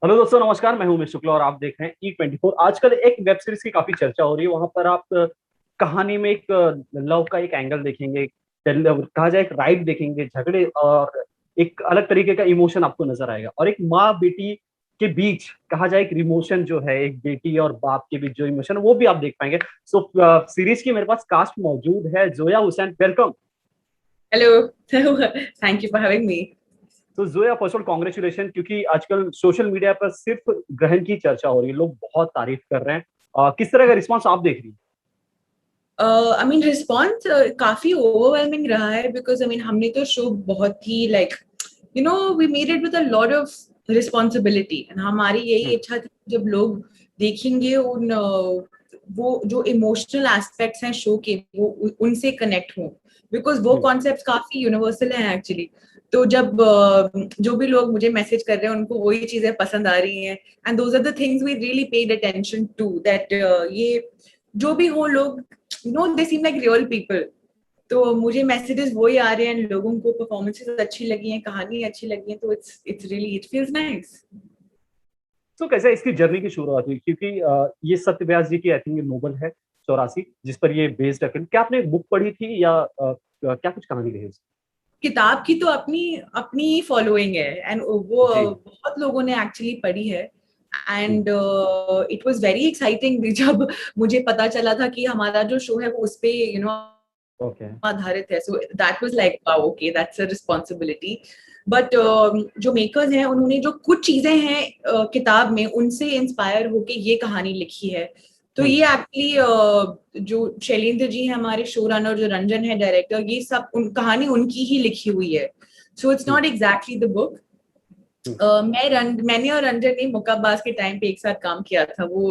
Hello दोस्तों, नमस्कार। मैं हूं उमेश शुक्ला और आप देख रहे हैं E24। आजकल एक वेब सीरीज की काफी चर्चा हो रही है। वहां पर आप कहानी में एक लव का एक एंगल देखेंगे, कहा जाए एक राइड देखेंगे, झगड़े और एक अलग तरीके का इमोशन आपको नजर आएगा। और एक माँ बेटी के बीच कहा जाए एक इमोशन जो है, एक बेटी और बाप के बीच जो इमोशन है वो भी आप देख पाएंगे। सो सीरीज की मेरे पास कास्ट मौजूद है। Zoya Hussain, welcome. Hello. Thank you for having me. तो Zoya, first of all congratulation, क्योंकि आजकल सोशल मीडिया पर सिर्फ ग्रहण की चर्चा हो रही है, लोग बहुत तारीफ कर रहे हैं। किस तरह का रिस्पांस आप देख रही हैं? I mean response काफी overwhelming रहा है because I mean हमने तो शो बहुत ही like we made it with a lot of responsibility and हमारी यही हम्म, इच्छा थी जब लोग देखेंगे उन वो जो इमोशनल एस्पेक्ट्स हैं शो के वो उनसे कनेक्ट हों बिकॉज वो हम्म, कॉन्सेप्ट्स काफी यूनिवर्सल हैं एक्चुअली। तो जब जो भी लोग मुझे मैसेज कर रहे हैं उनको वही चीजें पसंद आ रही हैं and those are the things we really paid attention to that ये जो भी हो लोग they seem like real people. तो मुझे मैसेजेस वही आ रहे हैं, लोगों को परफॉर्मेंसेस अच्छी लगी हैं, कहानी अच्छी लगी है, तो it's really it feels nice. तो कैसे इसकी जर्नी की शुरुआत हुई? क्योंकि ये सत्य व्यास जी की आई थिंक नोवेल है 84, जिस पर ये बेस्ड है फिल्म। क्या आपने बुक पढ़ी थी या क्या कुछ कहानी रही उसकी? किताब की तो अपनी अपनी फॉलोइंग है एंड वो जी। बहुत लोगों ने एक्चुअली पढ़ी है hmm, and it was very exciting जब मुझे पता चला था कि हमारा जो शो है वो उस पे ओके। आधारित है। So that was like wow, okay that's a responsibility. But जो मेकर्स हैं उन्होंने जो कुछ चीजें हैं किताब में उनसे इंस्पायर होके ये कहानी लिखी है। तो हम्म, ये एक्चुअली जो शैलेंद्र जी हैं हमारे शो रनर, जो रंजन है डायरेक्टर, ये सब कहानी उनकी ही लिखी हुई है। So it's hmm, not exactly the book. Hmm, मैंने और रंजन ने मुक्काबाज के टाइम पे एक साथ काम किया था। वो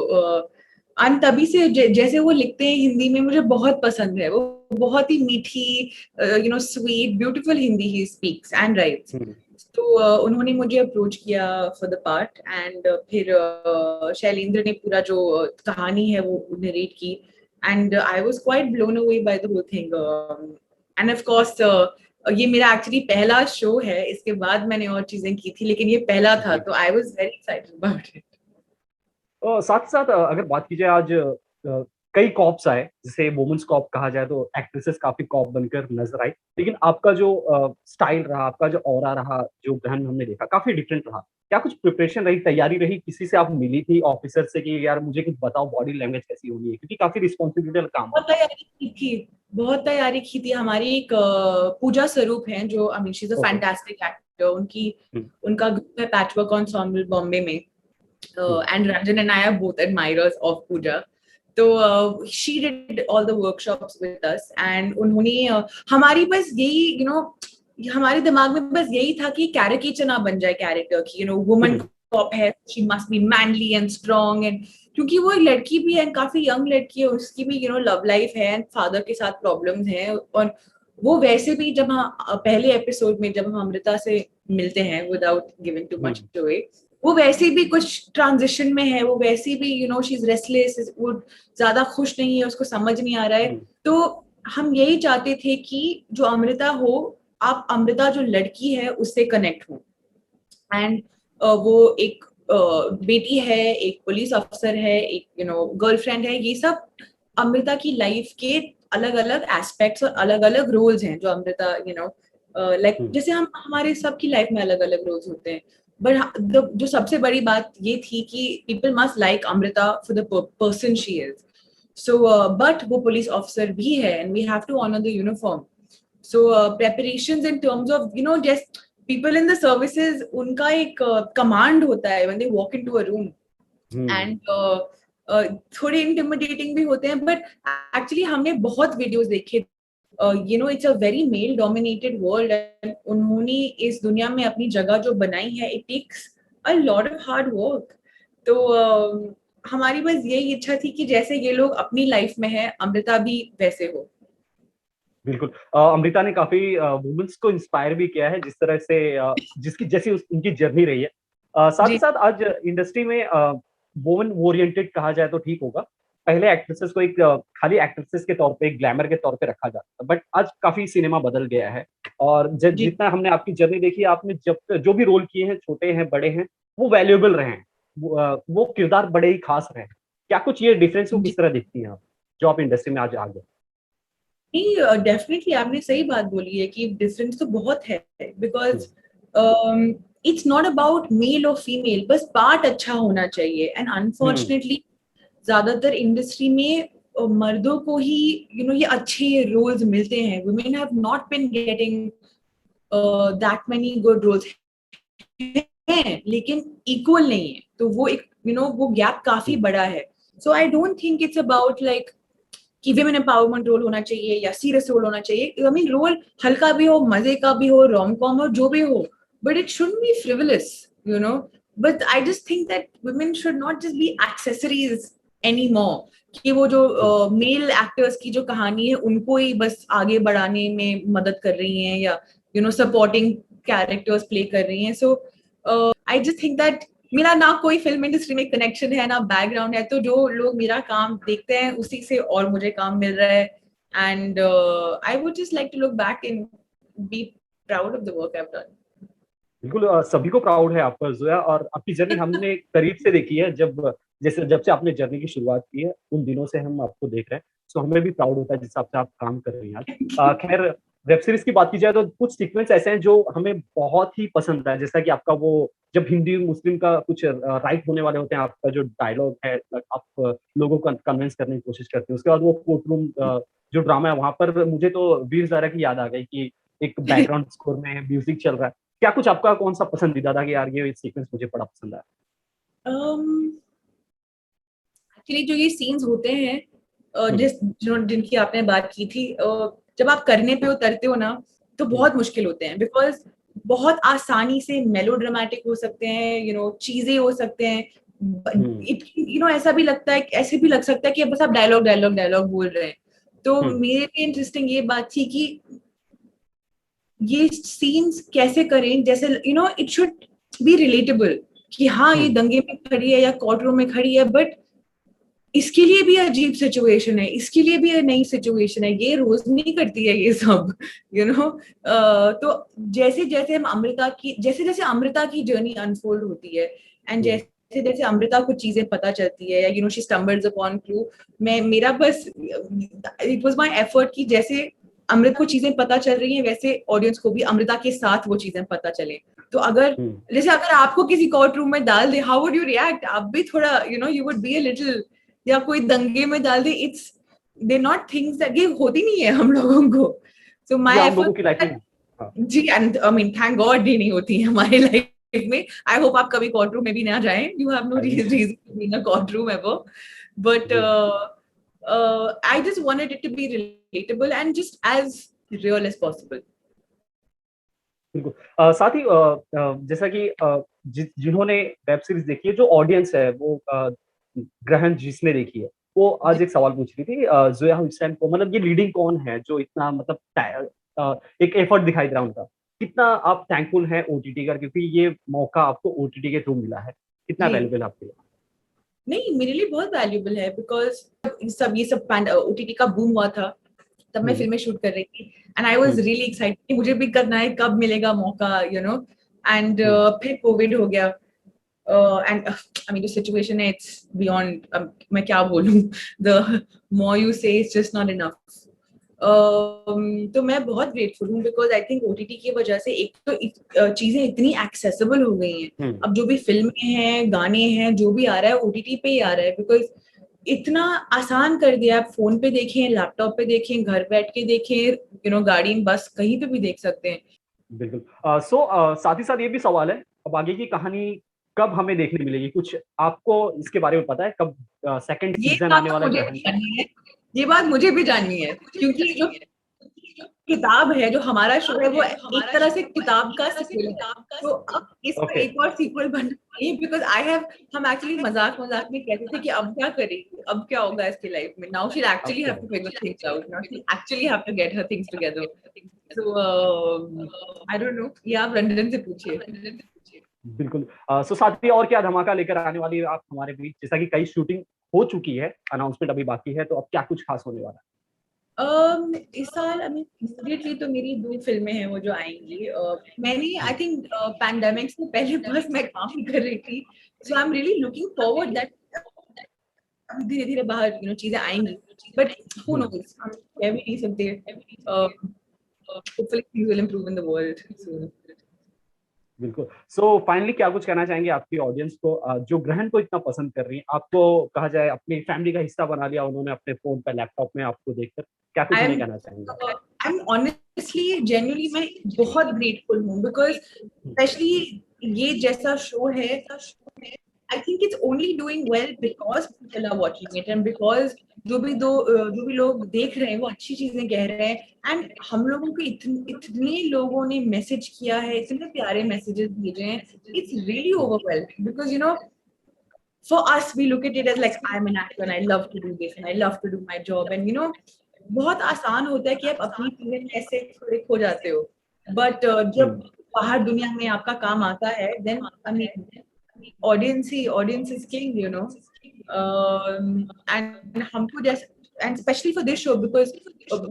अन तभी से जैसे वो लिखते हैं हिंदी में मुझे बहुत पसंद है। वो बहुत ही मीठी स्वीट ब्यूटीफुल हिंदी ही स्पीक्स एंड राइट्स। हम्म, तो उन्होंने मुझे अप्रोच किया फॉर द पार्ट एंड फिर शैलेंद्र ने पूरा जो कहानी है वो नरेट की and I was quite blown away by the whole thing. And of course ये मेरा एक्चुअली पहला शो है, इसके बाद मैंने और चीजें की थी लेकिन ये पहला था, जी। तो I was very excited about it. और साथ ही साथ अगर बात की जाए, आज कई कॉप्स आए, जिसे वुमेन्स कॉप कहा जाए, तो एक्ट्रेसेस काफी कॉप बनकर नजर आई। लेकिन आपका जो स्टाइल रहा, आपका जो ऑरा रहा, जो गहन हमने देखा, काफी डिफरेंट रहा। क्या कुछ प्रिपरेशन रही, तैयारी रही? किसी से आप मिली थी ऑफिसर से कि यार मुझे कुछ बताओ, बॉडी लैंग्वेज कैसी होनी है? क्योंकि काफी रिस्पॉन्सिबिलिटी वाला काम बहुत होता तैयारी की थी, बहुत तैयारी की थी। हमारी एक पूजा स्वरूप है जो I mean she is a है। ओके। Fantastic actor. उनकी हम्म, उनका ग्रुप है पैचवर्क एंसेंबल बॉम्बे में hmm, and Ranjan and I are both admirers of Pooja. तो she did all the workshops with us and उन्होंने हमारी बस यही हमारे दिमाग में बस यही था कि कैरिकेचर ना बन जाए कैरेक्टर की, वुमन हम्म, कॉप है, she must be manly and strong and क्योंकि वो एक लड़की भी है, काफी यंग लड़की है, उसकी भी लव लाइफ है एंड फादर के साथ प्रॉब्लम्स हैं। और वो वैसे भी जब हम पहले एपिसोड में जब हम अमृता से मिलते हैं विदाउट गिविंग टू मच हम्म, अवे, वो वैसे भी कुछ ट्रांजिशन में है, वो वैसे भी शी इज रेस्टलेस, वो ज्यादा खुश नहीं है, उसको समझ नहीं आ रहा है। हम्म, तो हम यही चाहते थे कि जो अमृता हो, आप अमृता जो लड़की है उससे कनेक्ट हो एंड वो एक बेटी है, एक पुलिस अफसर है, एक गर्लफ्रेंड है, ये सब अमृता की लाइफ के अलग अलग एस्पेक्ट्स और अलग अलग रोल्स हैं जो अमृता लाइक हम्म। जैसे हम हमारे सबकी लाइफ में अलग अलग रोल्स होते हैं। बट जो सबसे बड़ी बात ये थी कि people must like Amrita for the person she is. So but वो पुलिस ऑफिसर भी है and we have to honour the uniform. So preparations in terms of just people in the services, उनका एक कमांड होता है when they walk into a room hmm. and थोड़े intimidating भी होते हैं। बट एक्चुअली हमने बहुत वीडियोस देखे, it's a very male dominated world and उन्होंने इस दुनिया में अपनी जगह जो बनाई है, it takes a lot of hard work. तो हमारी बस यही इच्छा थी कि जैसे ये लोग अपनी लाइफ में है, अमृता भी वैसे हो। बिल्कुल। अमृता ने काफी वुमेन्स को इंस्पायर भी किया है, जिस तरह से जिसकी जैसी उनकी जर्नी रही है। साथ ही जी। साथ आज इंडस्ट्री में वुमेन ओरिएंटेड कहा जाए तो ठीक होगा। पहले एक्ट्रेसेस को एक खाली एक्ट्रेसेस के तौर पे, एक ग्लैमर के तौर पे रखा जाता था, बट आज काफी सिनेमा बदल गया है। और जी जितना हमने आपकी जर्नी देखी, आपने जब जो भी रोल किए हैं, छोटे हैं बड़े हैं, वो वैल्यूएबल रहे हैं, वो किरदार बड़े ही खास रहे हैं। क्या कुछ ये डिफरेंस को जी। किस तरह दिखती हैं आप, जो आप इंडस्ट्री में आज आ गए? नहीं, डेफिनेटली आपने सही बात बोली है कि डिफरेंस तो बहुत है, hmm, because it's not about male और फीमेल, बस पार्ट अच्छा होना चाहिए। एंड हम्म, अनफॉर्चुनेटली ज्यादातर इंडस्ट्री में मर्दों को ही ये अच्छे रोल्स मिलते हैं। Women have not been getting that many good roles हैं, लेकिन इक्वल नहीं है, तो वो एक वो गैप काफी हम्म, बड़ा है। So I don't think it's about like कि विमेन एम्पावरमेंट रोल होना चाहिए या सीरियस रोल होना चाहिए। आई मीन रोल हल्का भी हो, मजे का भी हो, रोम कॉम हो, जो भी हो, but it should be frivolous, you know. But I just think that women should not just be accessories any more, कि वो हम्म, जो मेल एक्टर्स की जो कहानी है उनको ही बस आगे बढ़ाने में मदद कर रही हैं, या सपोर्टिंग कैरेक्टर्स प्ले कर रही हैं। सो आई जस्ट थिंक दैट मेरा ना कोई फिल्म इंडस्ट्री में कनेक्शन है ना बैकग्राउंड है, तो जो लोग मेरा काम देखते हैं उसी से और मुझे काम मिल रहा है। And I would just like to look back and be proud of the work I have बिल्कुल। सभी को प्राउड है आप पर जोया, और आपकी जर्नी डन। हमने करीब से देखी है। जब से आपने जर्नी की शुरुआत की है, उन दिनों से हम आपको देख रहे हैं, तो हमें भी प्राउड होता है जिस हिसाब से आप काम कर रही हैं आज। खैर, वेब सीरीज की बात की जाए तो कुछ सीक्वेंस ऐसे हैं जो हमें बहुत ही पसंद है, जैसा कि आपका वो जब हिंदी मुस्लिम का कुछ राइट होने वाले होते हैं, आपका जो डायलॉग है, आप लोगों को कन्विंस करने की कोशिश करते हैं। उसके बाद वो कोर्ट रूम जो ड्रामा है, वहां पर मुझे तो वीर ज़ारा की याद आ गई कि एक बैकग्राउंड स्कोर में म्यूजिक चल रहा है। क्या कुछ आपका कौन सा पसंदीदा था कि यार ये सीक्वेंस मुझे बड़ा पसंद आया? एक्चुअली जो ये सीन्स होते हैं, हम्म, जिनकी आपने बात की थी, जब आप करने पे उतरते हो ना, तो हम्म, बहुत मुश्किल होते हैं, बिकॉज बहुत आसानी से मेलोड्रामेटिक हो सकते हैं, चीजें हो सकते हैं। हम्म, ऐसा भी लगता है, ऐसे भी लग सकता है कि बस आप डायलॉग डायलॉग डायलॉग बोल रहे हैं। तो हम्म, मेरे लिए इंटरेस्टिंग ये बात थी कि ये सीन्स कैसे करें, जैसे इट शुड बी रिलेटेबल, कि हाँ ये हम्म, दंगे में खड़ी है या कोर्ट रूम में खड़ी है, बट इसके लिए भी अजीब सिचुएशन है, इसके लिए भी नई सिचुएशन है, ये रोज नहीं करती है ये सब, यू you नो know? तो जैसे जैसे अमृता की जर्नी अनफोल्ड होती है, एंड हम्म, जैसे जैसे अमृता को चीजें पता चलती है, या शी स्टम्बल्स अपॉन क्लू, मैं मेरा बस इट वाज माय एफर्ट कि जैसे अमृत को चीजें पता चल रही हैं, वैसे ऑडियंस को भी अमृता के साथ वो चीजें पता चले। तो अगर हम्म। जैसे अगर आपको किसी कोर्ट रूम में डाल दे, हाउ वुड यू रिएक्ट? आप भी थोड़ा you would be a little, या कोई दंगे में डाल दे, it's they not things that ये होती नहीं है हम लोगों को। सो ये माय आम लोगों की लाइफ में। एफर्ट, हाँ। जी, and I mean thank God ये नहीं होती है हमारे लाइफ में। आई होप आप कभी कोर्ट रूम में भी ना जाएं, you have no I reason to be in a court room ever, but जी, I just wanted it to be relatable and just as real as possible. बिल्कुल। साथ ही जैसा कि जिन्होंने वेब सीरीज देखी है, जो ऑडियंस है वो ग्रहण जिसने देखी है, वो आज एक सवाल पूछ रही थी जोया हुसैन को, मतलब ये लीडिंग कौन है जो इतना मतलब एक एफर्ट दिखाई दे रहा है उनका। कितना आप थैंकफुल हैं ओटीटी का, क्योंकि ये मौका आपको ओटीटी के थ्रू मिला है, कितना जी, वैल्यूबल आपके लिए? नहीं मेरे लिए बहुत वैल्यूबल है, बिकॉज ये सब ओटीटी का बूम हुआ था, तब मैं हम्म, फिल्में शूट कर रही थी, and I was hmm, really excited कि मुझे भी करना है, कब मिलेगा मौका, एंड हम्म, फिर कोविड हो गया, एंड आई मीन जो सिचुएशन है इट्स बियॉन्ड, मैं क्या बोलूं, द मोर यू से इट्स जस्ट नॉट इनफ। तो मैं बहुत ग्रेटफुल हूँ, बिकॉज आई थिंक ओटीटी की वजह से एक तो चीजें इतनी एक्सेसिबल हो गई हैं। हम्म, अब जो भी फिल्में हैं, गाने हैं, जो भी आ रहा है ओटीटी पे ही आ रहा है, बिकॉज इतना आसान कर दिया। आप फोन पे देखें, लैपटॉप पे देखें, घर बैठ के देखें, गाड़ी में, बस कहीं पे भी देख सकते हैं। बिल्कुल। साथ ही साथ ये भी सवाल है, अब आगे की कहानी कब हमें देखने मिलेगी? कुछ आपको इसके बारे में पता है, कब सेकंड ये सीजन बात आने तो वाला है मुझे भी ग्रहण का? जाननी है, ये बात मुझे भी जाननी है, क्योंकि जो किताब है, जो हमारा शो है, वो एक तरह से किताब का सीक्वल है। तो अब इसका ओके, एक और सीक्वल बनना चाहिए, बिकॉज आई हैव, हम एक्चुअली मजाक मजाक में कहते थे कि अब क्या करेगी, अब क्या होगा इसकी लाइफ में, नाउ शी अब एक्चुअली क्या हैव टू होगा? Figure things out, now she actually have to get her things together. So I don't know, ये आप लंदन से पूछिए। बिल्कुल। सो साथ ही और क्या धमाका लेकर आने वाली है आप हमारे बीच? जैसा कि कई शूटिंग हो चुकी है, अनाउंसमेंट अभी बाकी है, तो अब क्या कुछ खास होने वाला है? इस साल इमीडिएटली तो मेरी 2 फिल्में हैं वो जो आएंगी। मैंने आई थिंक पैंडेमिक से पहले बस मैं काम ही कर रही थी, so I am really looking forward that धीरे धीरे बाहर चीजें आएंगी, बट हु नोज, हम कह भी नहीं सकते। Hopefully things will improve in the world soon. बिल्कुल। सो फाइनली क्या कुछ कहना चाहेंगे आपकी ऑडियंस को, जो ग्रहण को इतना पसंद कर रही है, आपको कहा जाए अपनी फैमिली का हिस्सा बना लिया उन्होंने अपने फोन पे लैपटॉप में आपको देखकर, क्या कुछ उन्हें कहना चाहेंगे? आई एम ऑनेस्टली जेन्युइनली मैं बहुत ग्रेटफुल हूँ, बिकॉज स्पेशली ये जैसा शो है, I think it's only doing well because people are watching it and because जो भी लोग देख रहे हैं वो अच्छी चीजें कह रहे हैं, एंड हम लोगों को इतने लोगों ने मैसेज किया है, इतने प्यारे मैसेजेस भेजे हैं, it's really overwhelming because for us we look at it as like I'm an actor and I love to do this and I love to do my job and बहुत आसान होता है कि आप अपनी चीजें में ऐसे थोड़े खो जाते हो, बट जब बाहर दुनिया में आपका काम आता है then I mean audience is king, and हमको जैसे, and especially for this show because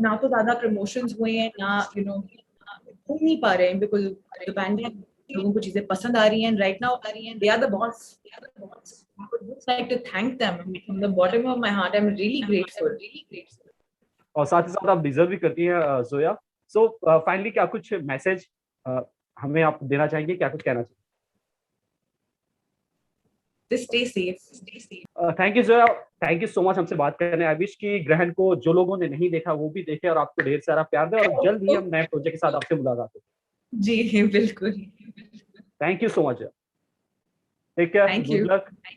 ना तो ज्यादा प्रमोशंस हुए हैं ना हो नहीं पा रहे हैं because the pandemic, लोगों को चीजें पसंद आ रही हैं right now they are the boss. I would just like to thank them. I mean, from the bottom of my heart I'm really grateful. और साथ ही साथ आप डिजर्व भी करती हैं जोया। सो फाइनली क्या कुछ मैसेज हमें आप देना चाहेंगे, क्या कुछ कहना चाहेंगे? Just stay safe. Thank you Zoya, thank you so much हमसे बात करने। आई विश कि ग्रहण को जो लोगों ने नहीं देखा वो भी देखे और आपको ढेर सारा प्यार दे, और जल्द ही हम नए प्रोजेक्ट के साथ आपसे मुलाकात हो। जी बिल्कुल। Thank you so much, take care, good luck.